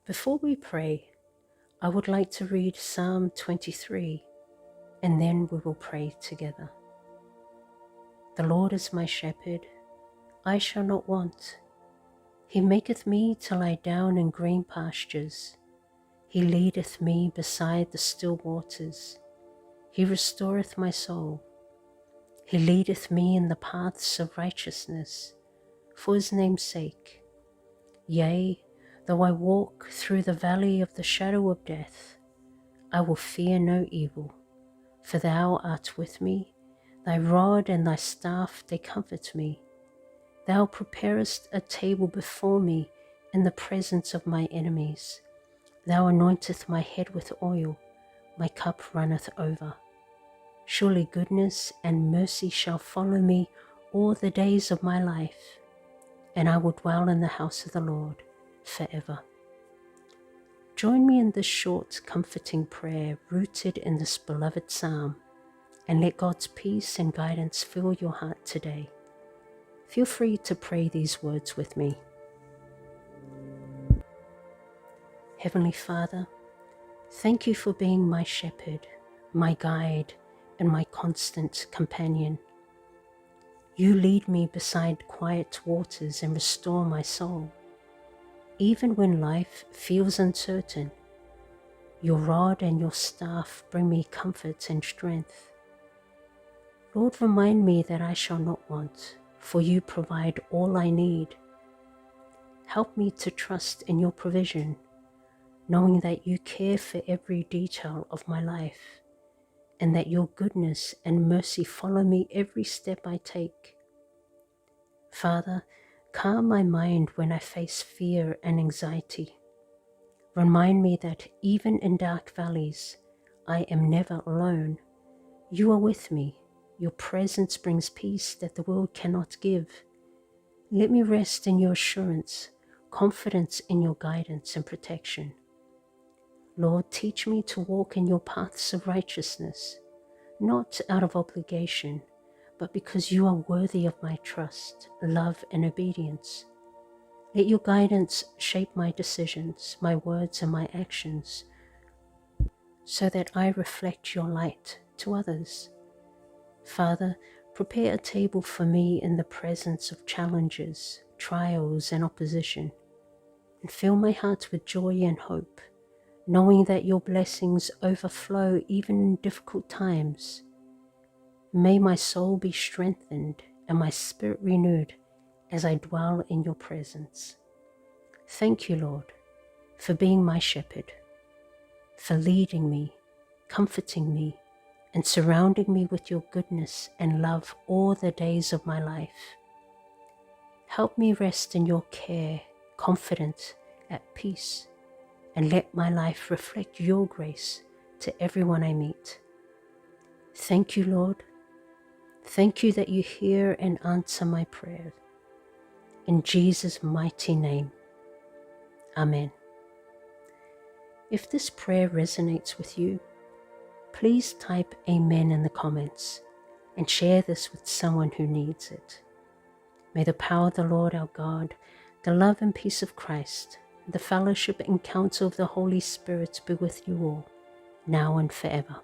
Before we pray, I would like to read Psalm 23, and then we will pray together. The Lord is my shepherd, I shall not want. He maketh me to lie down in green pastures. He leadeth me beside the still waters. He restoreth my soul. He leadeth me in the paths of righteousness, for his name's sake. Yea, though I walk through the valley of the shadow of death, I will fear no evil, for thou art with me. Thy rod and thy staff, they comfort me. Thou preparest a table before me in the presence of my enemies. Thou anointest my head with oil, my cup runneth over. Surely goodness and mercy shall follow me all the days of my life, and I will dwell in the house of the Lord forever. Join me in this short, comforting prayer rooted in this beloved psalm, and let God's peace and guidance fill your heart today. Feel free to pray these words with me. Heavenly Father, thank you for being my shepherd, my guide, and my constant companion. You lead me beside quiet waters and restore my soul. Even when life feels uncertain, your rod and your staff bring me comfort and strength. Lord, remind me that I shall not want, for you provide all I need. Help me to trust in your provision, knowing that you care for every detail of my life, and that your goodness and mercy follow me every step I take. Father, calm my mind when I face fear and anxiety. Remind me that even in dark valleys, I am never alone. You are with me. Your presence brings peace that the world cannot give. Let me rest in your assurance, confidence in your guidance and protection. Lord, teach me to walk in your paths of righteousness, not out of obligation, but because you are worthy of my trust, love, and obedience. Let your guidance shape my decisions, my words, and my actions, so that I reflect your light to others. Father, prepare a table for me in the presence of challenges, trials, and opposition, and fill my heart with joy and hope, knowing that your blessings overflow even in difficult times. May my soul be strengthened and my spirit renewed as I dwell in your presence. Thank you, Lord, for being my shepherd, for leading me, comforting me, and surrounding me with your goodness and love all the days of my life. Help me rest in your care, confident, at peace, and let my life reflect your grace to everyone I meet. Thank you, Lord. Thank you that you hear and answer my prayers. In Jesus' mighty name, Amen. If this prayer resonates with you, please type Amen in the comments and share this with someone who needs it. May the power of the Lord our God, the love and peace of Christ, the fellowship and counsel of the Holy Spirit be with you all, now and forever.